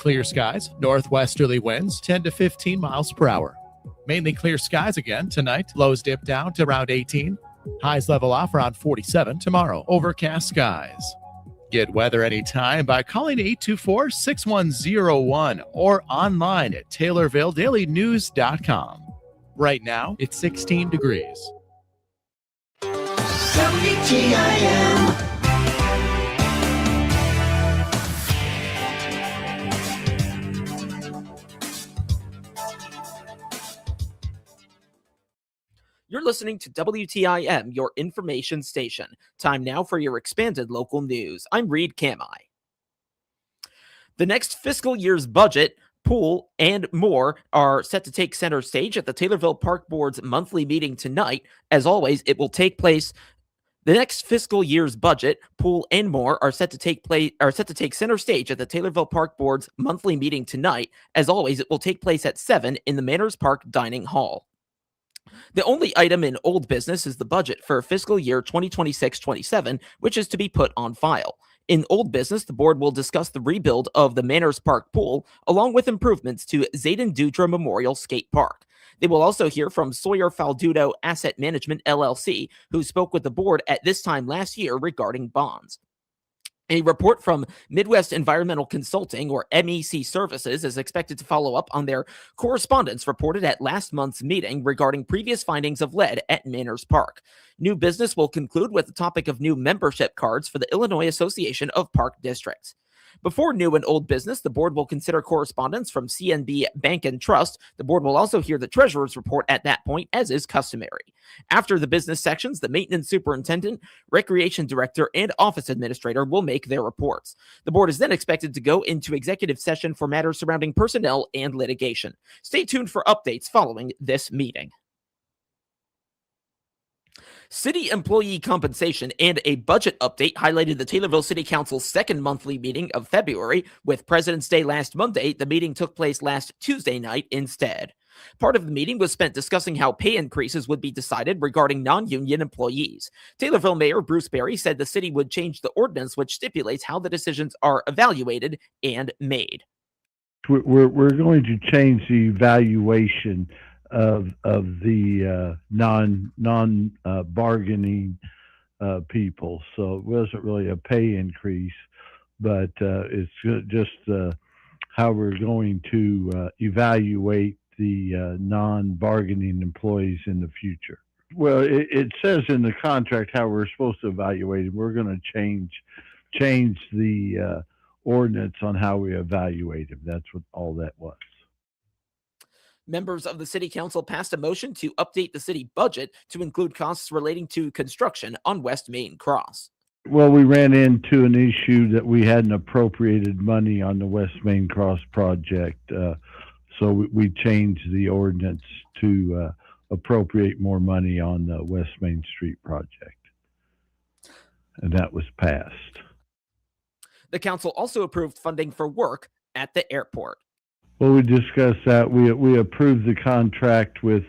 clear skies, northwesterly winds 10 to 15 miles per hour. Mainly clear skies again tonight. Lows dip down to around 18. Highs level off around 47 tomorrow. Overcast skies. Get weather anytime by calling 824-6101 or online at TaylorvilleDailyNews.com. Right now, it's 16 degrees. WTIM. You're listening to WTIM, your information station. Time now for your expanded local news. I'm Reed Kamai. The next fiscal year's budget, pool, and more are set to take center stage at the Taylorville Park Board's monthly meeting tonight. As always, it will take place. The next fiscal year's budget, pool, and more are set to take center stage at the Taylorville Park Board's monthly meeting tonight. As always, it will take place at 7 in the Manors Park Dining Hall. The only item in old business is the budget for fiscal year 2026-27, which is to be put on file. In old business, the board will discuss the rebuild of the Manors Park pool, along with improvements to Zayden Dudra Memorial Skate Park. They will also hear from Sawyer Faldudo Asset Management, LLC, who spoke with the board at this time last year regarding bonds. A report from Midwest Environmental Consulting, or MEC Services, is expected to follow up on their correspondence reported at last month's meeting regarding previous findings of lead at Manors Park. New business will conclude with the topic of new membership cards for the Illinois Association of Park Districts. Before new and old business, the board will consider correspondence from CNB Bank and Trust. The board will also hear the treasurer's report at that point, as is customary. After the business sections, the maintenance superintendent, recreation director, and office administrator will make their reports. The board is then expected to go into executive session for matters surrounding personnel and litigation. Stay tuned for updates following this meeting. City employee compensation and a budget update highlighted the Taylorville City Council's second monthly meeting of February. With President's Day last Monday, the meeting took place last Tuesday night instead. Part of the meeting was spent discussing how pay increases would be decided regarding non-union employees. Taylorville Mayor Bruce Berry said the city would change the ordinance which stipulates how the decisions are evaluated and made. We're going to change the evaluation of the non bargaining people. So it wasn't really a pay increase, but it's just how we're going to evaluate the non-bargaining employees in the future. Well, it says in the contract how we're supposed to evaluate it. We're going to change the ordinance on how we evaluate them. That's what all that was. Members of the City Council passed a motion to update the city budget to include costs relating to construction on West Main Cross. Well, we ran into an issue that we hadn't appropriated money on the West Main Cross project. So we changed the ordinance to appropriate more money on the West Main Street project. And that was passed. The council also approved funding for work at the airport. Well, we discussed that. We approved the contract with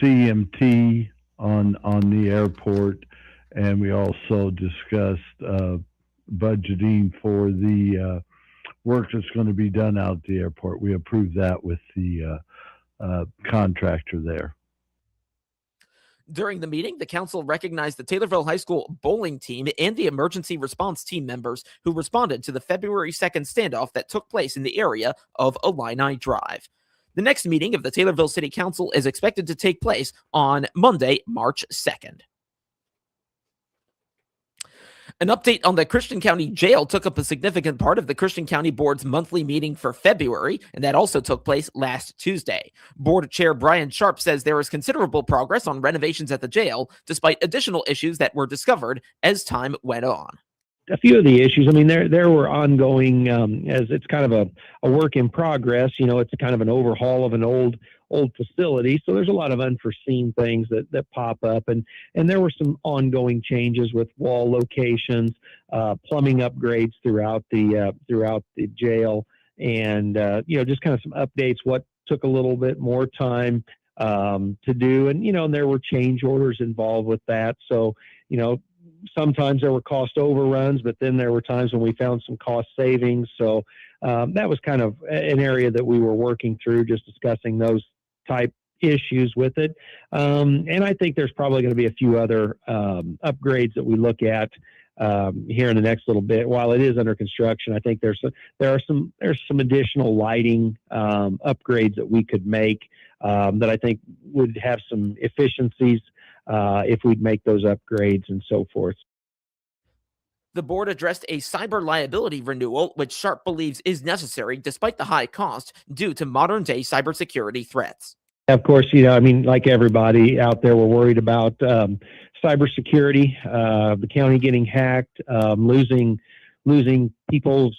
CMT on the airport, and we also discussed budgeting for the work that's going to be done out at the airport. We approved that with the contractor there. During the meeting, the council recognized the Taylorville High School bowling team and the emergency response team members who responded to the February 2nd standoff that took place in the area of Illini Drive. The next meeting of the Taylorville City Council is expected to take place on Monday, March 2nd. An update on the Christian County Jail took up a significant part of the Christian County Board's monthly meeting for February, and that also took place last Tuesday. Board Chair Brian Sharp says there is considerable progress on renovations at the jail, despite additional issues that were discovered as time went on. A few of the issues, I mean, there were ongoing, as it's kind of a work in progress. You know, it's a kind of an overhaul of an old facility. So there's a lot of unforeseen things that pop up. And there were some ongoing changes with wall locations, plumbing upgrades throughout the jail. And, just kind of some updates, what took a little bit more time to do. And, there were change orders involved with that. So, sometimes there were cost overruns, but then there were times when we found some cost savings. So that was kind of an area that we were working through, just discussing those type issues with it. And I think there's probably going to be a few other upgrades that we look at here in the next little bit. While it is under construction, I think there's some additional lighting upgrades that we could make that I think would have some efficiencies if we'd make those upgrades and so forth. The board addressed a cyber liability renewal, which Sharp believes is necessary despite the high cost due to modern-day cybersecurity threats. Of course, I mean, like everybody out there, we're worried about cybersecurity, the county getting hacked, losing people's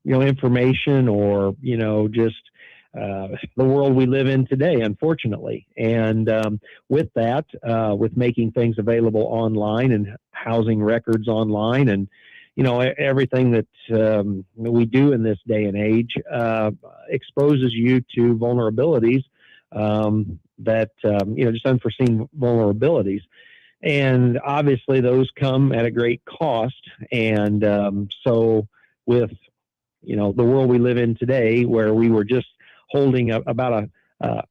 information, or just the world we live in today, unfortunately. And with that, with making things available online and housing records online, and everything that we do in this day and age exposes you to vulnerabilities that just unforeseen vulnerabilities. And obviously those come at a great cost. And so with, the world we live in today, where we were just holding about a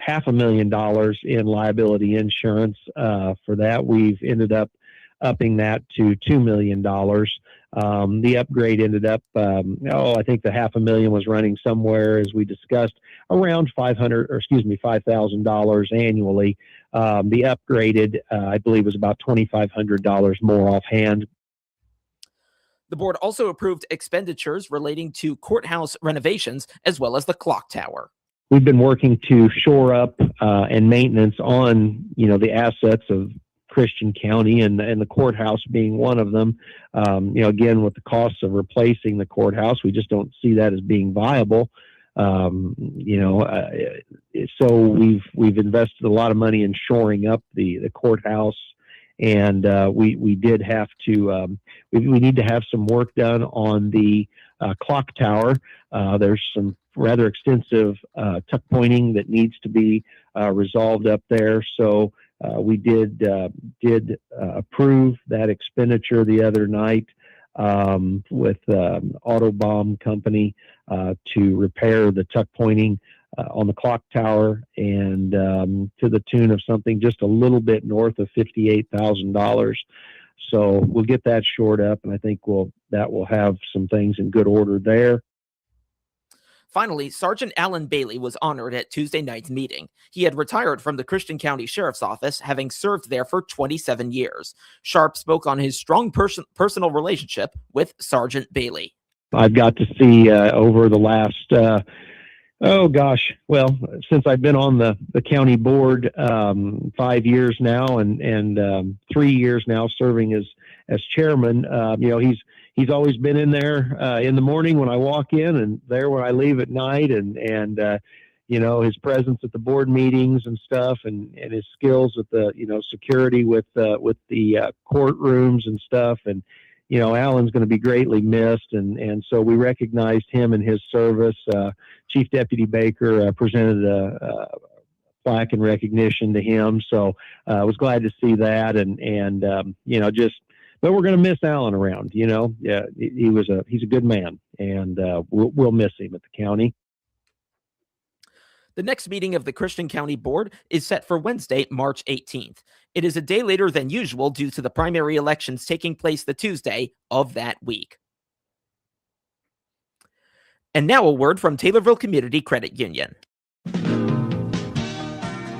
$500,000 in liability insurance for that, we've ended up upping that to $2 million. The upgrade ended up, I think the $500,000 was running somewhere, as we discussed, around $5,000 annually. The upgraded, I believe, was about $2,500 more offhand. The board also approved expenditures relating to courthouse renovations as well as the clock tower. We've been working to shore up and maintenance on, the assets of Christian County, and the courthouse being one of them. Again, with the costs of replacing the courthouse, we just don't see that as being viable. So we've invested a lot of money in shoring up the courthouse, and we did have to we need to have some work done on the clock tower. There's some rather extensive tuck pointing that needs to be resolved up there. So we did approve that expenditure the other night with Autobomb Company to repair the tuck pointing on the clock tower, and to the tune of something just a little bit north of $58,000. So we'll get that shored up, and I think that will have some things in good order there. Finally, Sergeant Alan Bailey was honored at Tuesday night's meeting. He had retired from the Christian County Sheriff's Office, having served there for 27 years. Sharp spoke on his strong personal relationship with Sergeant Bailey. I've got to see over the last, since I've been on the county board 5 years now, and 3 years now serving as chairman. He's always been in there in the morning when I walk in, and there when I leave at night, and his presence at the board meetings and stuff, and his skills with the security with the courtrooms and stuff. And Alan's going to be greatly missed, and so we recognized him and his service. Chief Deputy Baker presented a plaque in recognition to him, so I was glad to see that, but we're going to miss Alan around. Yeah, he's a good man, and we'll miss him at the county. The next meeting of the Christian County Board is set for Wednesday, March 18th. It is a day later than usual due to the primary elections taking place the Tuesday of that week. And now a word from Taylorville Community Credit Union.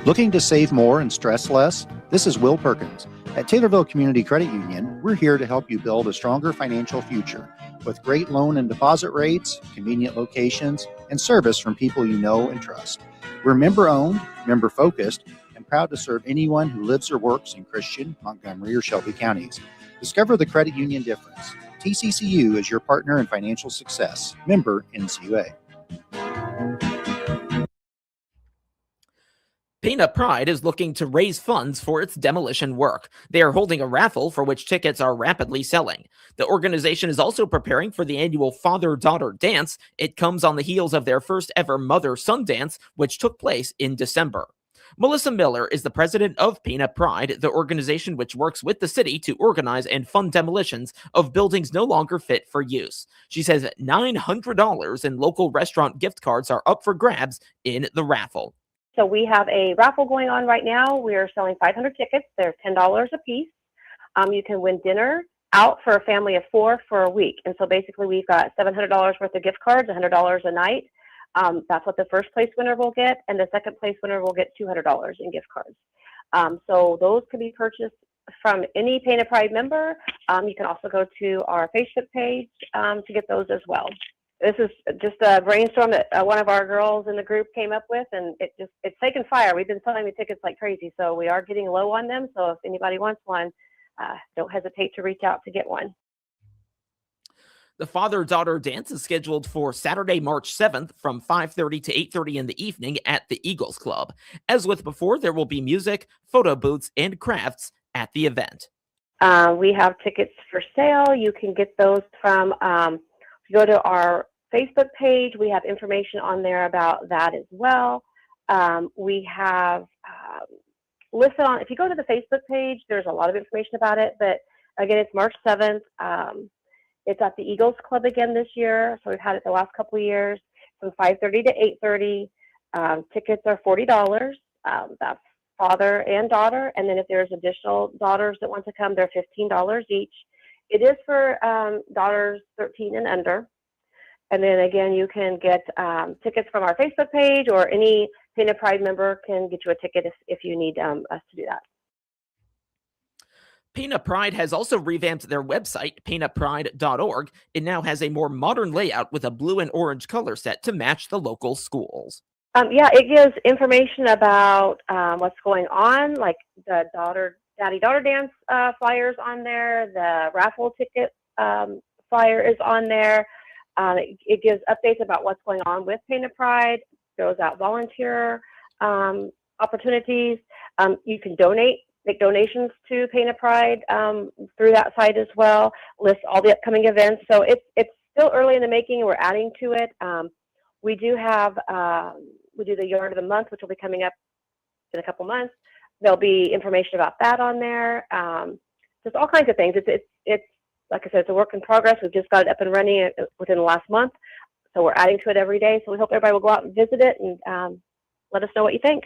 Looking to save more and stress less? This is Will Perkins. At Taylorville Community Credit Union, we're here to help you build a stronger financial future with great loan and deposit rates, convenient locations, and service from people you know and trust. We're member-owned, member-focused, and proud to serve anyone who lives or works in Christian, Montgomery, or Shelby counties. Discover the credit union difference. TCCU is your partner in financial success. Member NCUA. Pana Pride is looking to raise funds for its demolition work. They are holding a raffle for which tickets are rapidly selling. The organization is also preparing for the annual Father-Daughter Dance. It comes on the heels of their first ever Mother-Son Dance, which took place in December. Melissa Miller is the president of Peanut Pride, the organization which works with the city to organize and fund demolitions of buildings no longer fit for use. She says $900 in local restaurant gift cards are up for grabs in the raffle. So we have a raffle going on right now. We are selling 500 tickets. They're $10 a piece. You can win dinner out for a family of 4 for a week. And so basically we've got $700 worth of gift cards, $100 a night. That's what the first place winner will get. And the second place winner will get $200 in gift cards. So those can be purchased from any Painted Pride member. You can also go to our Facebook page to get those as well. This is just a brainstorm that one of our girls in the group came up with, and it's taken fire. We've been selling the tickets like crazy, so we are getting low on them. So if anybody wants one, don't hesitate to reach out to get one. The father-daughter dance is scheduled for Saturday, March 7th from 5:30 to 8:30 in the evening at the Eagles Club. As with before, there will be music, photo booths, and crafts at the event. We have tickets for sale. You can get those from if you go to our Facebook page. We have information on there about that as well. We have listed on, if you go to the Facebook page, there's a lot of information about it, but again, it's March 7th. It's at the Eagles Club again this year, so we've had it the last couple of years from 5:30 to 8:30. Tickets are $40. That's father and daughter, and then if there's additional daughters that want to come, they're $15 each. It is for daughters 13 and under. And then again, you can get tickets from our Facebook page, or any Painted Pride member can get you a ticket if you need us to do that. Peanut Pride has also revamped their website, peanutpride.org. It now has a more modern layout with a blue and orange color set to match the local schools. Yeah, it gives information about what's going on, like the daddy-daughter dance flyers on there, the raffle ticket flyer is on there. It gives updates about what's going on with Painted Pride, throws out volunteer opportunities. You can make donations to Painted Pride through that site as well, lists all the upcoming events. So it's still early in the making, and we're adding to it. We do the Yard of the Month, which will be coming up in a couple months. There'll be information about that on there. Just all kinds of things. It's like I said, it's a work in progress. We've just got it up and running within the last month, so we're adding to it every day. So we hope everybody will go out and visit it and let us know what you think.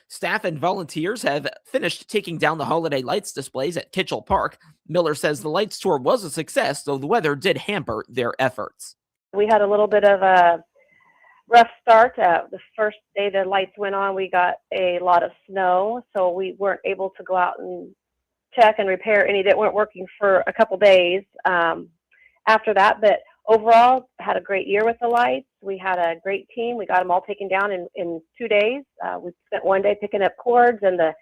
Staff and volunteers have finished taking down the holiday lights displays at Kitchell Park. Miller says the lights tour was a success, though the weather did hamper their efforts. We had a little bit of a rough start. The first day the lights went on, we got a lot of snow, so we weren't able to go out and check and repair any that weren't working for a couple days after that. But overall, had a great year with the lights. We had a great team. We got them all taken down in 2 days. We spent one day picking up cords, and the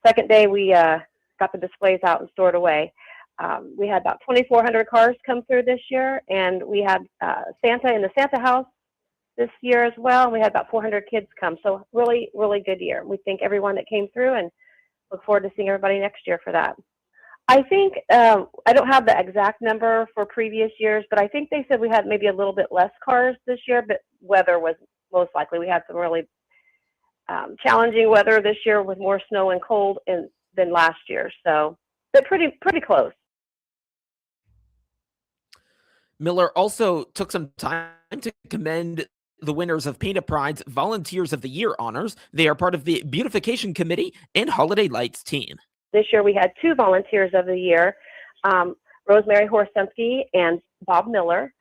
second day we got the displays out and stored away. We had about 2,400 cars come through this year, and we had Santa in the Santa house this year as well, and we had about 400 kids come. So really, really good year. We thank everyone that came through, and look forward to seeing everybody next year for that. I think, I don't have the exact number for previous years, but I think they said we had maybe a little bit less cars this year, but weather was most likely. We had some really challenging weather this year with more snow and cold than last year. So, but pretty close. Miller also took some time to commend the winners of Painted Pride's Volunteers of the Year honors. They are part of the Beautification Committee and Holiday Lights team. This year we had 2 Volunteers of the Year, Rosemary Horsensky and Bob Miller.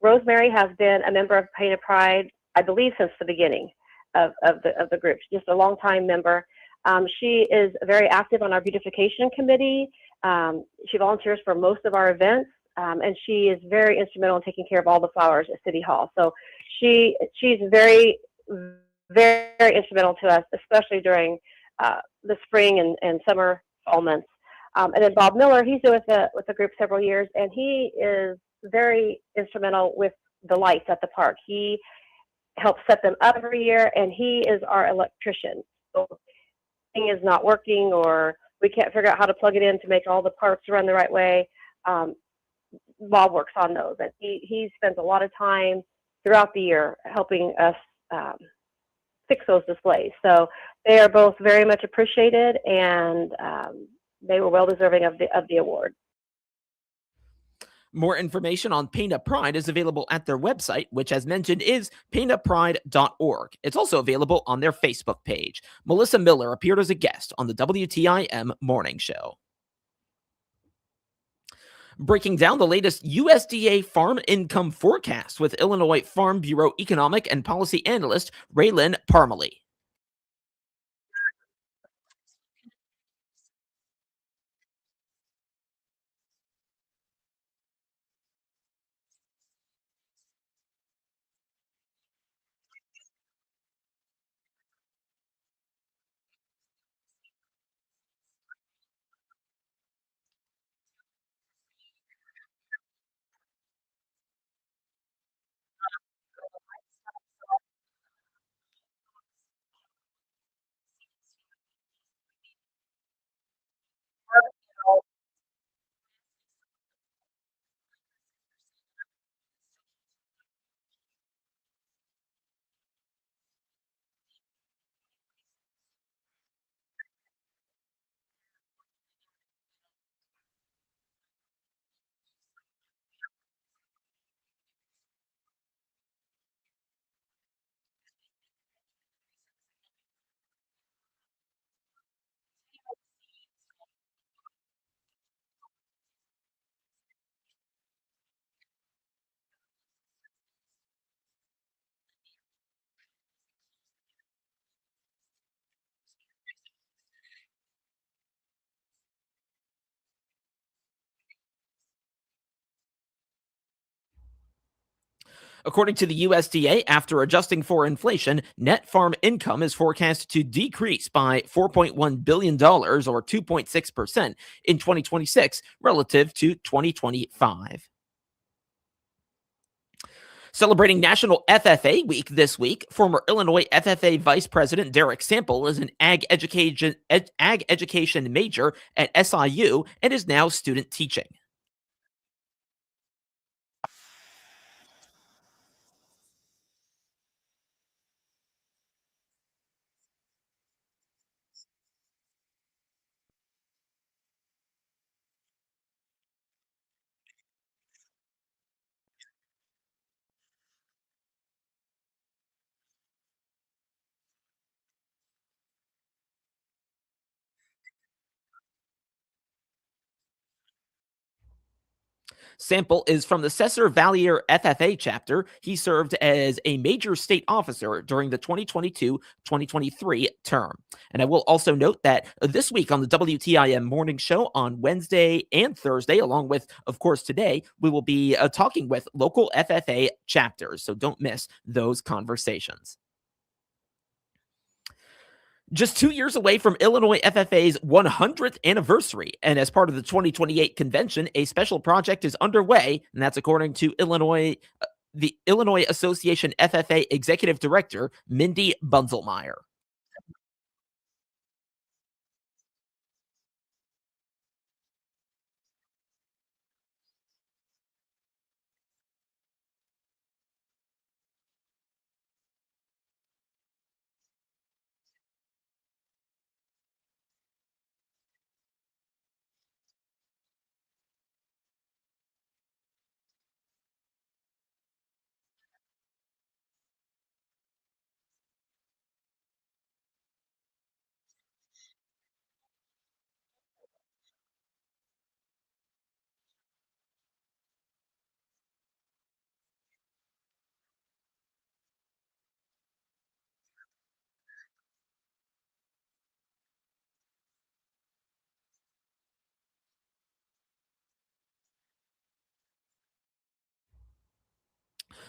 Rosemary has been a member of Painted Pride, I believe, since the beginning of the group. She's just a long-time member. She is very active on our Beautification Committee. She volunteers for most of our events. And she is very instrumental in taking care of all the flowers at City Hall. So she's very, very instrumental to us, especially during the spring and summer, fall months. And then Bob Miller, he's been with the group several years, and he is very instrumental with the lights at the park. He helps set them up every year, and he is our electrician. So if thing is not working, or we can't figure out how to plug it in to make all the parts run the right way, Bob works on those, and he spends a lot of time throughout the year helping us fix those displays. So they are both very much appreciated, and they were well deserving of the award. More information on Paint Up Pride is available at their website, which, as mentioned, is paintuppride.org. It's also available on their Facebook page. Melissa Miller appeared as a guest on the WTIM Morning Show. Breaking down the latest USDA farm income forecast with Illinois Farm Bureau economic and policy analyst Raylan Parmalee. According to the USDA, after adjusting for inflation, net farm income is forecast to decrease by $4.1 billion or 2.6% in 2026 relative to 2025. Celebrating National FFA Week this week, former Illinois FFA Vice President Derek Sample is an ag education major at SIU and is now student teaching. Sample is from the Cesar-Valier FFA chapter. He served as a major state officer during the 2022-2023 term. And I will also note that this week on the WTIM Morning Show on Wednesday and Thursday, along with, of course, today, we will be talking with local FFA chapters. So don't miss those conversations. Just 2 years away from Illinois FFA's 100th anniversary, and as part of the 2028 convention, a special project is underway, and that's according to the Illinois Association FFA Executive Director, Mindy Bunzelmeyer.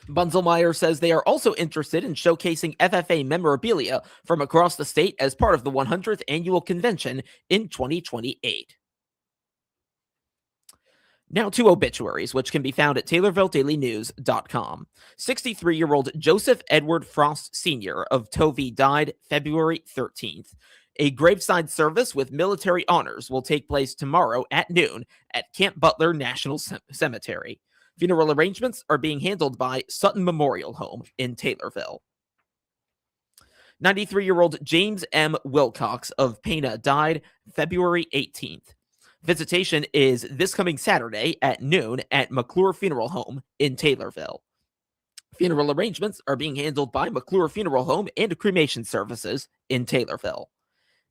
Bunzelmeyer says they are also interested in showcasing FFA memorabilia from across the state as part of the 100th annual convention in 2028. Now to obituaries, which can be found at TaylorvilleDailyNews.com. 63-year-old Joseph Edward Frost Sr. of Tovey died February 13th. A graveside service with military honors will take place tomorrow at noon at Camp Butler National Cemetery. Funeral arrangements are being handled by Sutton Memorial Home in Taylorville. 93-year-old James M. Wilcox of Pana died February 18th. Visitation is this coming Saturday at noon at McClure Funeral Home in Taylorville. Funeral arrangements are being handled by McClure Funeral Home and Cremation Services in Taylorville.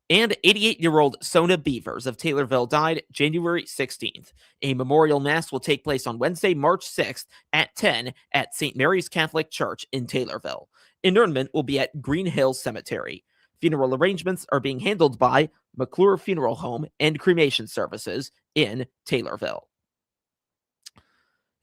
And 88-year-old Sona Beavers of Taylorville died January 16th. A memorial mass will take place on Wednesday, March 6th at 10 at St. Mary's Catholic Church in Taylorville. Interment will be at Green Hill Cemetery. Funeral arrangements are being handled by McClure Funeral Home and Cremation Services in Taylorville.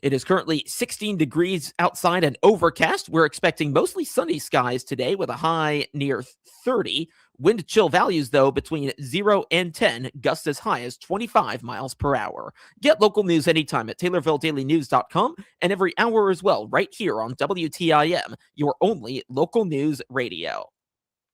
It is currently 16 degrees outside and overcast. We're expecting mostly sunny skies today with a high near 30. Wind chill values, though, between 0 and 10, gusts as high as 25 miles per hour. Get local news anytime at TaylorvilleDailyNews.com and every hour as well, right here on WTIM, your only local news radio.